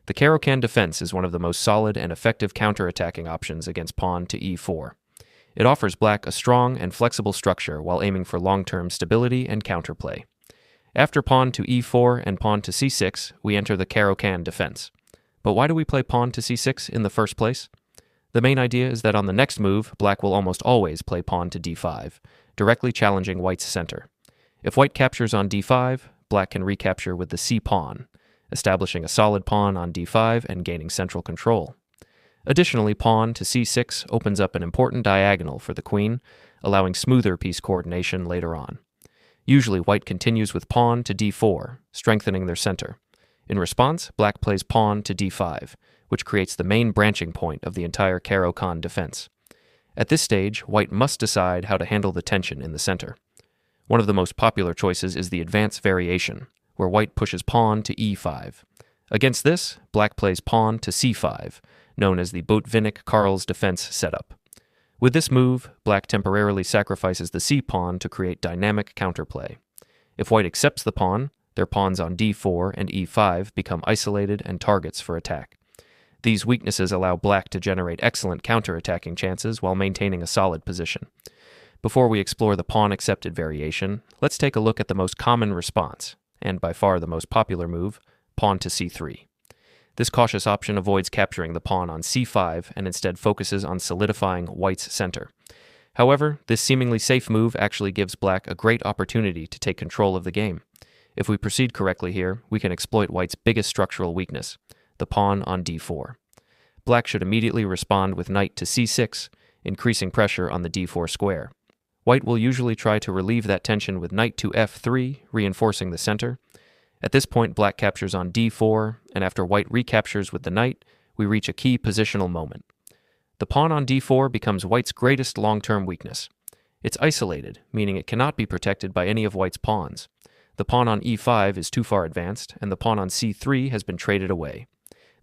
The Caro-Kann Defence is one of the most solid and effective counterattacking options against pawn to e4. It offers black a strong and flexible structure while aiming for long-term stability and counterplay. After pawn to e4 and pawn to c6, we enter the Caro-Kann Defence. But why do we play pawn to c6 in the first place? The main idea is that on the next move, black will almost always play pawn to d5, directly challenging white's center. If white captures on d5, black can recapture with the c-pawn, establishing a solid pawn on d5 and gaining central control. Additionally, pawn to c6 opens up an important diagonal for the queen, allowing smoother piece coordination later on. Usually, white continues with pawn to d4, strengthening their center. In response, black plays pawn to d5, which creates the main branching point of the entire Caro-Kann defense. At this stage, white must decide how to handle the tension in the center. One of the most popular choices is the advance variation, where white pushes pawn to e5. Against this, black plays pawn to c5, known as the Botvinnik-Karls defense setup. With this move, black temporarily sacrifices the c-pawn to create dynamic counterplay. If white accepts the pawn, their pawns on d4 and e5 become isolated and targets for attack. These weaknesses allow black to generate excellent counterattacking chances while maintaining a solid position. Before we explore the pawn-accepted variation, let's take a look at the most common response, and by far the most popular move, pawn to c3. This cautious option avoids capturing the pawn on c5 and instead focuses on solidifying white's center. However, this seemingly safe move actually gives black a great opportunity to take control of the game. If we proceed correctly here, we can exploit white's biggest structural weakness, the pawn on d4. Black should immediately respond with knight to c6, increasing pressure on the d4 square. White will usually try to relieve that tension with knight to f3, reinforcing the center. At this point, black captures on d4, and after white recaptures with the knight, we reach a key positional moment. The pawn on d4 becomes white's greatest long-term weakness. It's isolated, meaning it cannot be protected by any of white's pawns. The pawn on e5 is too far advanced, and the pawn on c3 has been traded away.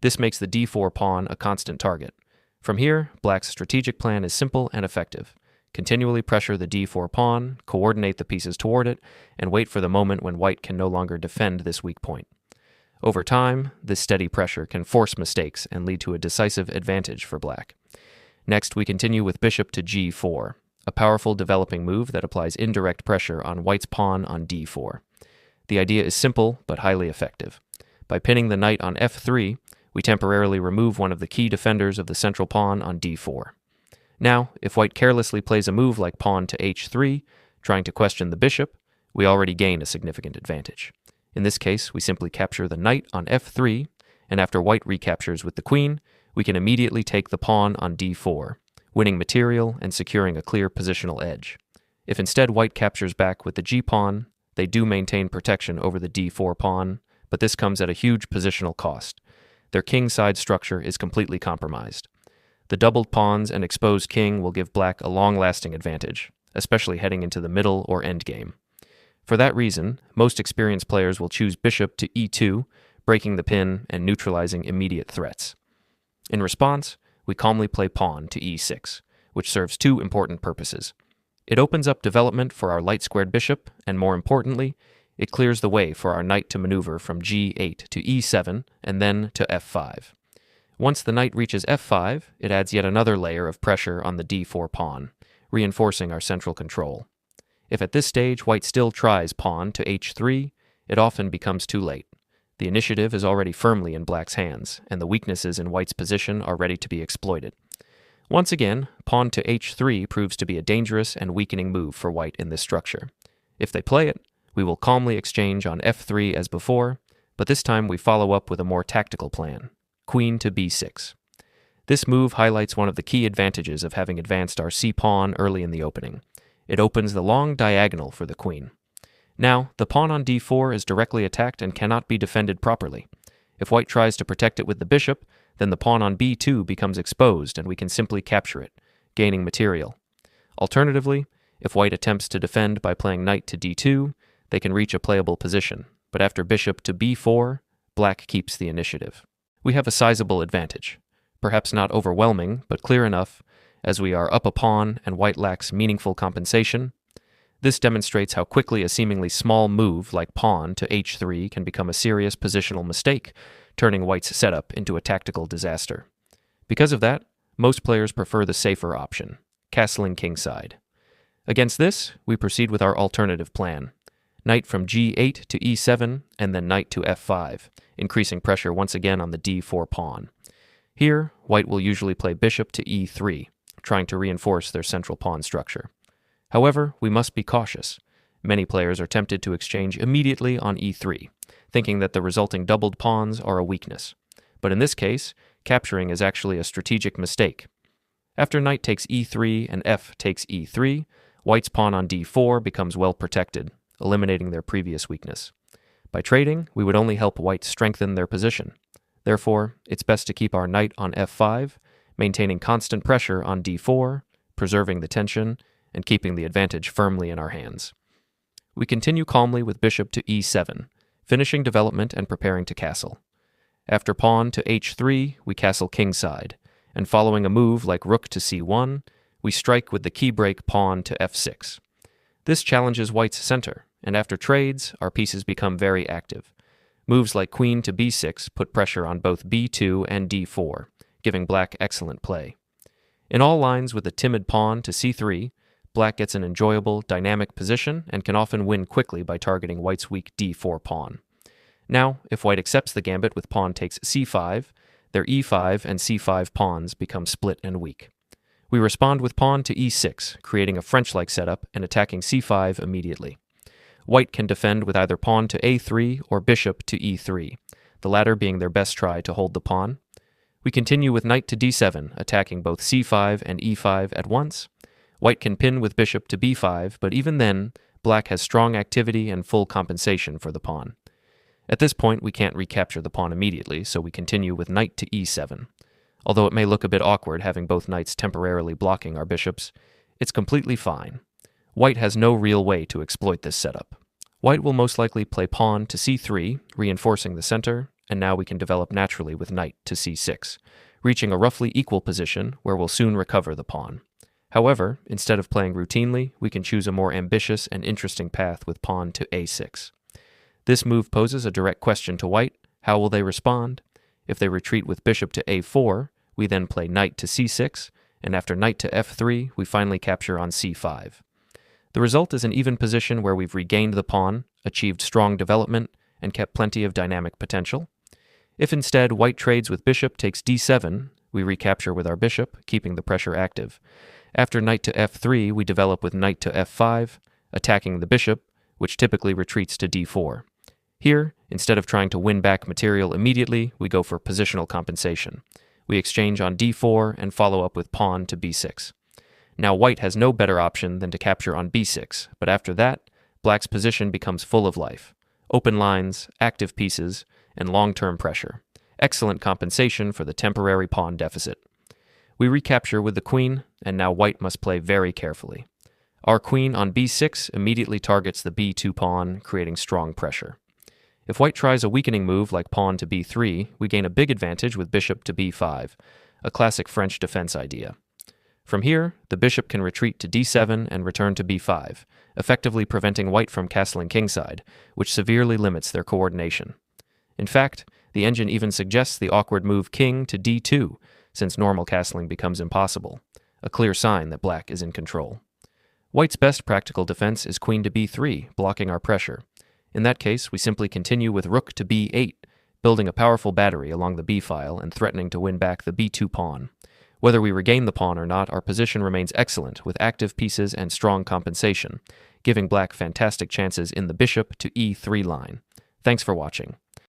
This makes the d4 pawn a constant target. From here, black's strategic plan is simple and effective. Continually pressure the d4 pawn, coordinate the pieces toward it, and wait for the moment when white can no longer defend this weak point. Over time, this steady pressure can force mistakes and lead to a decisive advantage for black. Next, we continue with bishop to g4, a powerful developing move that applies indirect pressure on white's pawn on d4. The idea is simple but highly effective. By pinning the knight on f3, we temporarily remove one of the key defenders of the central pawn on d4. Now, if white carelessly plays a move like pawn to h3, trying to question the bishop, we already gain a significant advantage. In this case, we simply capture the knight on f3, and after white recaptures with the queen, we can immediately take the pawn on d4, winning material and securing a clear positional edge. If instead white captures back with the g-pawn, they do maintain protection over the d4 pawn, but this comes at a huge positional cost. Their king-side structure is completely compromised. The doubled pawns and exposed king will give black a long-lasting advantage, especially heading into the middle or endgame. For that reason, most experienced players will choose bishop to e2, breaking the pin and neutralizing immediate threats. In response, we calmly play pawn to e6, which serves two important purposes. It opens up development for our light-squared bishop, and more importantly, it clears the way for our knight to maneuver from g8 to e7 and then to f5. Once the knight reaches f5, it adds yet another layer of pressure on the d4 pawn, reinforcing our central control. If at this stage white still tries pawn to h3, it often becomes too late. The initiative is already firmly in black's hands, and the weaknesses in white's position are ready to be exploited. Once again, pawn to h3 proves to be a dangerous and weakening move for white in this structure. If they play it, we will calmly exchange on f3 as before, but this time we follow up with a more tactical plan. Queen to b6. This move highlights one of the key advantages of having advanced our c-pawn early in the opening. It opens the long diagonal for the queen. Now, the pawn on d4 is directly attacked and cannot be defended properly. If white tries to protect it with the bishop, then the pawn on b2 becomes exposed and we can simply capture it, gaining material. Alternatively, if white attempts to defend by playing knight to d2, they can reach a playable position, but after bishop to b4, black keeps the initiative. We have a sizable advantage, perhaps not overwhelming, but clear enough, as we are up a pawn and white lacks meaningful compensation. This demonstrates how quickly a seemingly small move like pawn to h3 can become a serious positional mistake, turning white's setup into a tactical disaster. Because of that, most players prefer the safer option, castling kingside. Against this, we proceed with our alternative plan. Knight from g8 to e7, and then knight to f5, increasing pressure once again on the d4 pawn. Here, white will usually play bishop to e3, trying to reinforce their central pawn structure. However, we must be cautious. Many players are tempted to exchange immediately on e3, thinking that the resulting doubled pawns are a weakness. But in this case, capturing is actually a strategic mistake. After knight takes e3 and f takes e3, white's pawn on d4 becomes well protected, eliminating their previous weakness. By trading, we would only help white strengthen their position. Therefore, it's best to keep our knight on f5, maintaining constant pressure on d4, preserving the tension, and keeping the advantage firmly in our hands. We continue calmly with bishop to e7, finishing development and preparing to castle. After pawn to h3, we castle kingside, and following a move like rook to c1, we strike with the key break pawn to f6. This challenges white's center, and after trades, our pieces become very active. Moves like queen to b6 put pressure on both b2 and d4, giving black excellent play. In all lines with a timid pawn to c3, black gets an enjoyable, dynamic position and can often win quickly by targeting white's weak d4 pawn. Now, if white accepts the gambit with pawn takes c5, their e5 and c5 pawns become split and weak. We respond with pawn to e6, creating a French-like setup and attacking c5 immediately. White can defend with either pawn to a3 or bishop to e3, the latter being their best try to hold the pawn. We continue with knight to d7, attacking both c5 and e5 at once. White can pin with bishop to b5, but even then, black has strong activity and full compensation for the pawn. At this point, we can't recapture the pawn immediately, so we continue with knight to e7. Although it may look a bit awkward having both knights temporarily blocking our bishops, it's completely fine. White has no real way to exploit this setup. White will most likely play pawn to c3, reinforcing the center, and now we can develop naturally with knight to c6, reaching a roughly equal position where we'll soon recover the pawn. However, instead of playing routinely, we can choose a more ambitious and interesting path with pawn to a6. This move poses a direct question to white: how will they respond? If they retreat with bishop to a4, we then play knight to c6, and after knight to f3, we finally capture on c5. The result is an even position where we've regained the pawn, achieved strong development, and kept plenty of dynamic potential. If instead white trades with bishop takes d7, we recapture with our bishop, keeping the pressure active. After knight to f3, we develop with knight to f5, attacking the bishop, which typically retreats to d4. Here, instead of trying to win back material immediately, we go for positional compensation. We exchange on d4 and follow up with pawn to b6. Now white has no better option than to capture on b6, but after that, black's position becomes full of life. Open lines, active pieces, and long-term pressure. Excellent compensation for the temporary pawn deficit. We recapture with the queen, and now white must play very carefully. Our queen on b6 immediately targets the b2 pawn, creating strong pressure. If white tries a weakening move like pawn to b3, we gain a big advantage with bishop to b5, a classic French defense idea. From here, the bishop can retreat to d7 and return to b5, effectively preventing white from castling kingside, which severely limits their coordination. In fact, the engine even suggests the awkward move king to d2, since normal castling becomes impossible, a clear sign that black is in control. White's best practical defense is queen to b3, blocking our pressure. In that case, we simply continue with rook to b8, building a powerful battery along the b-file and threatening to win back the b2 pawn. Whether we regain the pawn or not, our position remains excellent with active pieces and strong compensation, giving black fantastic chances in the bishop to e3 line. Thanks for watching.